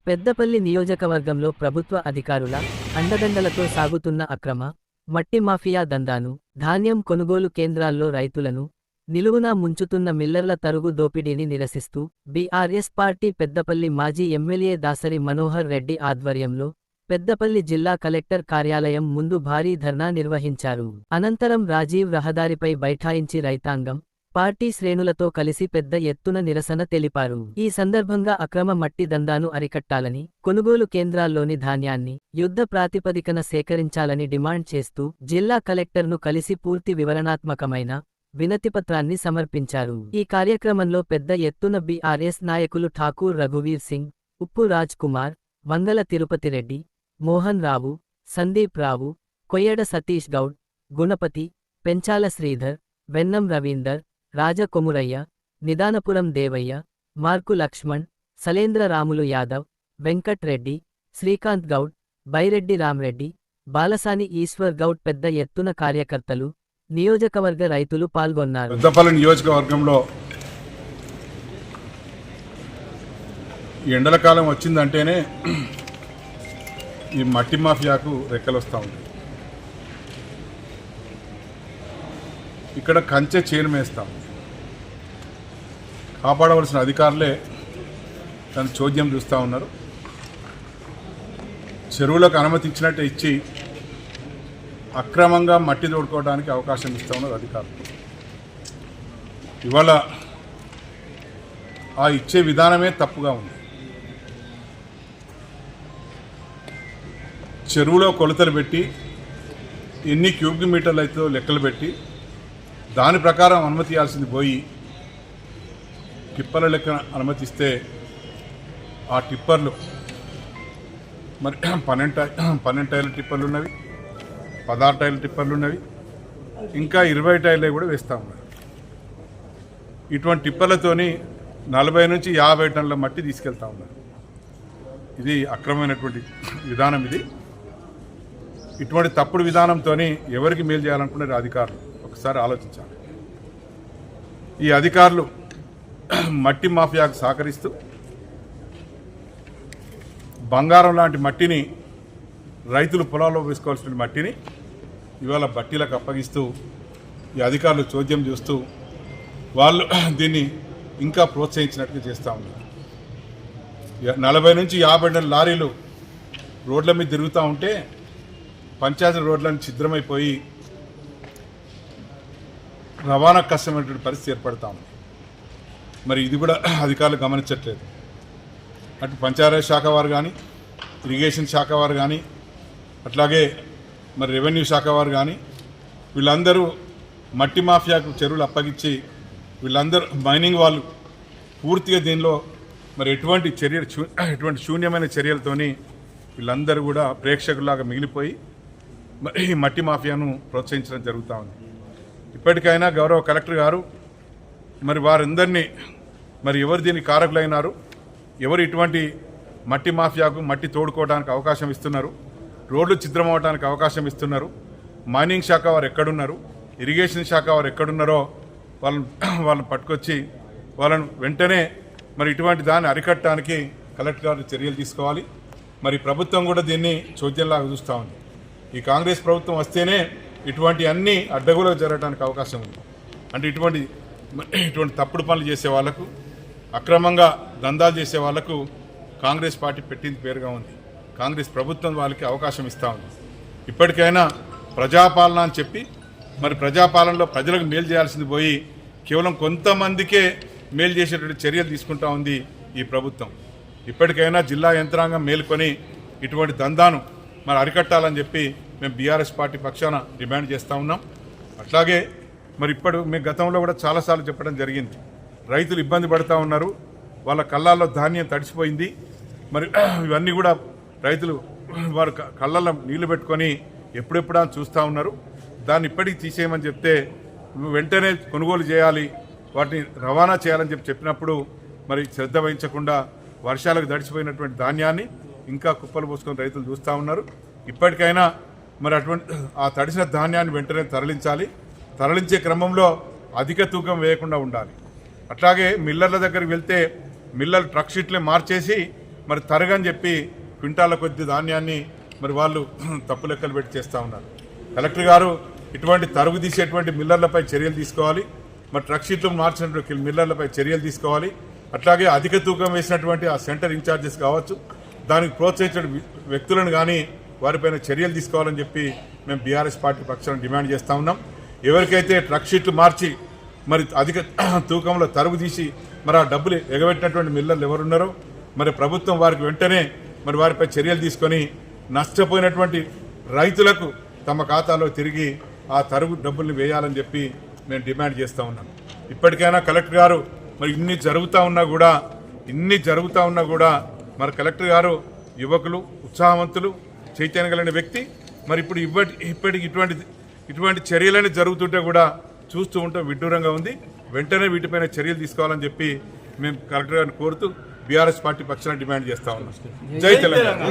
పెద్దపల్లి నియోజకవర్గంలో ప్రభుత్వ అధికారుల అండదండలతో సాగుతున్న అక్రమ మట్టి మాఫియా దందాను, ధాన్యం కొనుగోలు కేంద్రాల్లో రైతులను నిలువునా ముంచుతున్న మిల్లర్ల తరుగు దోపిడీని నిరసిస్తూ బీఆర్ఎస్ పార్టీ పెద్దపల్లి మాజీ ఎమ్మెల్యే దాసరి మనోహర్ రెడ్డి ఆధ్వర్యంలో పెద్దపల్లి జిల్లా కలెక్టర్ కార్యాలయం ముందు భారీ ధర్నా నిర్వహించారు. అనంతరం రాజీవ్ రహదారిపై బైఠాయించి రైతాంగం, పార్టీ శ్రేణులతో కలిసి పెద్ద ఎత్తున నిరసన తెలిపారు. ఈ సందర్భంగా అక్రమ మట్టి దందాను అరికట్టాలని, కొనుగోలు కేంద్రాల్లోని ధాన్యాన్ని యుద్ధ ప్రాతిపదికన సేకరించాలని డిమాండ్ చేస్తూ జిల్లా కలెక్టర్ను కలిసి పూర్తి వివరణాత్మకమైన వినతిపత్రాన్ని సమర్పించారు. ఈ కార్యక్రమంలో పెద్ద ఎత్తున బీఆర్ఎస్ నాయకులు ఠాకూర్ రఘువీర్ సింగ్, ఉప్పు రాజ్ కుమార్, వంగల తిరుపతిరెడ్డి, మోహన్ రావు, సందీప్ రావు, కొయ్యడ సతీష్ గౌడ్, గుణపతి, పెంచాల శ్రీధర్, వెన్నం రవీందర్, రాజ కొమురయ్య, నిదానపురం దేవయ్య, మార్కు లక్ష్మణ్, సలేంద్ర రాములు యాదవ్, వెంకట్ రెడ్డి, శ్రీకాంత్ గౌడ్, బైరెడ్డి రామ్రెడ్డి, బాలసాని ఈశ్వర్ గౌడ్ పెద్ద ఎత్తున కార్యకర్తలు, నియోజకవర్గ రైతులు పాల్గొన్నారు. పెద్దపల్లి నియోజకవర్గంలో ఎండల కాలం వచ్చిందంటేనే ఈ మట్టి మాఫియాకు రెక్కలు వస్తూ ఉంటాయి. ఇక్కడ కంచె చేను మేస్తాం, కాపాడవలసిన అధికారులే దాని చోద్యం చూస్తూ ఉన్నారు. చెరువులకు అనుమతి ఇచ్చినట్టే ఇచ్చి అక్రమంగా మట్టి తోడుకోవడానికి అవకాశం ఇస్తూ ఉన్నారు అధికారులు. ఇవాళ ఆ ఇచ్చే విధానమే తప్పుగా ఉంది. చెరువులో కొలతలు పెట్టి ఎన్ని క్యూబిక్ మీటర్లు అయితే లెక్కలు పెట్టి దాని ప్రకారం అనుమతి ఇవ్వాల్సింది పోయి టిప్పర్ల లెక్క అనుమతిస్తే ఆ టిప్పర్లు మరి 12 టైర్ల టిప్పర్లు ఉన్నవి, 16 టైర్ల టిప్పర్లు ఉన్నవి, ఇంకా 20 టైర్లు కూడా వేస్తూ ఉన్నారు. ఇటువంటి టిప్పర్లతోని 40 నుంచి 50 టన్నుల మట్టి తీసుకెళ్తా ఉన్నారు. ఇది అక్రమమైనటువంటి విధానం. ఇది ఇటువంటి తప్పుడు విధానంతో ఎవరికి మేలు చేయాలనుకునే అధికారులు ఒకసారి ఆలోచించాలి. ఈ అధికారులు మట్టి మాఫియాకు సహకరిస్తూ బంగారం లాంటి మట్టిని, రైతులు పొలాల్లో వేసుకోవాల్సిన మట్టిని ఇవాళ బట్టీలకు అప్పగిస్తూ ఈ అధికారులు చోద్యం చూస్తూ వాళ్ళు దీన్ని ఇంకా ప్రోత్సహించినట్టుగా చేస్తూ ఉన్నారు. 40 నుంచి 50 టన్నుల లారీలు రోడ్ల మీద తిరుగుతూ ఉంటే పంచాయతీ రోడ్లను ఛిద్రమైపోయి రవాణా కష్టమైనటువంటి పరిస్థితి ఏర్పడతా ఉంది. మరి ఇది కూడా అధికారులు గమనించట్లేదు. అటు పంచాయతీ శాఖ వారు కానీ, ఇరిగేషన్ శాఖ వారు కానీ, అట్లాగే మరి రెవెన్యూ శాఖ వారు కానీ వీళ్ళందరూ మట్టి మాఫియాకు చెరువులు అప్పగించి వీళ్ళందరూ మైనింగ్ వాళ్ళు పూర్తిగా దీనిలో మరి ఎటువంటి శూన్యమైన చర్యలతోని వీళ్ళందరూ కూడా ప్రేక్షకులాగా మిగిలిపోయి మరి ఈ మట్టి మాఫియాను ప్రోత్సహించడం జరుగుతూ ఉంది. ఇప్పటికైనా గౌరవ కలెక్టర్ గారు మరి వారందరినీ మరి ఎవరు దీనికి కారకులైనారు, ఎవరు ఇటువంటి మట్టి మాఫియాకు మట్టి తోడుకోవడానికి అవకాశం ఇస్తున్నారు, రోడ్లు ఛిద్రమవడానికి అవకాశం ఇస్తున్నారు, మైనింగ్ శాఖ వారు ఎక్కడున్నారు, ఇరిగేషన్ శాఖ వారు ఎక్కడున్నారో వాళ్ళని పట్టుకొచ్చి వాళ్ళను వెంటనే మరి ఇటువంటి దాన్ని అరికట్టడానికి కలెక్టర్ గారు చర్యలు తీసుకోవాలి. మరి ప్రభుత్వం కూడా దీన్ని చోద్యంలాగా చూస్తూ ఉంది. ఈ కాంగ్రెస్ ప్రభుత్వం వస్తేనే ఇటువంటి అన్ని అడ్డగోలకు జరగడానికి అవకాశం ఉంది. అంటే ఇటువంటి తప్పుడు పనులు చేసే వాళ్లకు, అక్రమంగా దందాలు చేసే వాళ్లకు కాంగ్రెస్ పార్టీ పెట్టింది పేరుగా ఉంది. కాంగ్రెస్ ప్రభుత్వం వాళ్ళకి అవకాశం ఇస్తూ ఉంది. ఇప్పటికైనా ప్రజాపాలన అని చెప్పి మరి ప్రజాపాలనలో ప్రజలకు మేలు చేయాల్సింది పోయి కేవలం కొంతమందికే మేలు చేసేటువంటి చర్యలు తీసుకుంటా ఉంది ఈ ప్రభుత్వం. ఇప్పటికైనా జిల్లా యంత్రాంగం మేలుకొని ఇటువంటి దందాను మరి అరికట్టాలని చెప్పి మేము బీఆర్ఎస్ పార్టీ పక్షాన డిమాండ్ చేస్తూ ఉన్నాం. అట్లాగే మరి మేము గతంలో కూడా చాలాసార్లు చెప్పడం జరిగింది. రైతులు ఇబ్బంది పడుతూ ఉన్నారు, వాళ్ళ కళ్ళాల్లో ధాన్యం తడిసిపోయింది. మరి ఇవన్నీ కూడా రైతులు వారు కళ్ళల్లో నీళ్లు పెట్టుకొని ఎప్పుడెప్పుడా చూస్తూ ఉన్నారు. దాన్ని ఇప్పటికీ తీసేయమని చెప్తే వెంటనే కొనుగోలు చేయాలి, వాటిని రవాణా చేయాలని చెప్పినప్పుడు మరి శ్రద్ధ వహించకుండా వర్షాలకు తడిసిపోయినటువంటి ధాన్యాన్ని ఇంకా కుప్పలు పోసుకొని రైతులు చూస్తూ ఉన్నారు. ఇప్పటికైనా మరి అటువంటి ఆ తడిసిన ధాన్యాన్ని వెంటనే తరలించాలి. తరలించే క్రమంలో అధిక తూకం వేయకుండా ఉండాలి. అట్లాగే మిల్లర్ల దగ్గరికి వెళ్తే మిల్లర్ ట్రక్ షీట్లే మార్చేసి మరి తరగని చెప్పి క్వింటాల కొద్ది ధాన్యాన్ని మరి వాళ్ళు తప్పు లెక్కలు పెట్టి చేస్తూ ఉన్నారు. కలెక్టర్ గారు ఇటువంటి తరుగు తీసేటువంటి మిల్లర్లపై చర్యలు తీసుకోవాలి. మరి ట్రక్ షీట్లు మార్చినటువంటి మిల్లర్లపై చర్యలు తీసుకోవాలి. అట్లాగే అధిక తూకం వేసినటువంటి ఆ సెంటర్ ఇన్ఛార్జెస్ కావచ్చు, దానికి ప్రోత్సహించిన వ్యక్తులను కానీ వారిపైన చర్యలు తీసుకోవాలని చెప్పి మేము బీఆర్ఎస్ పార్టీ పక్షాన డిమాండ్ చేస్తూ ఉన్నాం. ఎవరికైతే ట్రక్ షీట్లు మార్చి మరి అధిక తూకంలో తరుగు తీసి మరి ఆ డబ్బులు ఎగబెట్టినటువంటి మిల్లర్లు ఎవరున్నారో మరి ప్రభుత్వం వారికి వెంటనే మరి వారిపై చర్యలు తీసుకొని నష్టపోయినటువంటి రైతులకు తమ ఖాతాలో తిరిగి ఆ తరుగు డబ్బుల్ని వేయాలని చెప్పి మేము డిమాండ్ చేస్తూ ఉన్నాం. ఇప్పటికైనా కలెక్టర్ గారు మరి ఇన్ని జరుగుతూ ఉన్నా కూడా మరి కలెక్టర్ గారు యువకులు, ఉత్సాహవంతులు, చైతన్యం కలిగిన వ్యక్తి. మరి ఇప్పుడు ఇప్పటికి ఇటువంటి చర్యలని జరుగుతుంటే కూడా చూస్తూ ఉంటే విడ్డూరంగా ఉంది. వెంటనే వీటిపైన చర్యలు తీసుకోవాలని చెప్పి మేము కలెక్టర్ గారిని కోరుతూ బీఆర్ఎస్ పార్టీ పక్షాన డిమాండ్ చేస్తా ఉన్నాం. జై తెలంగాణ.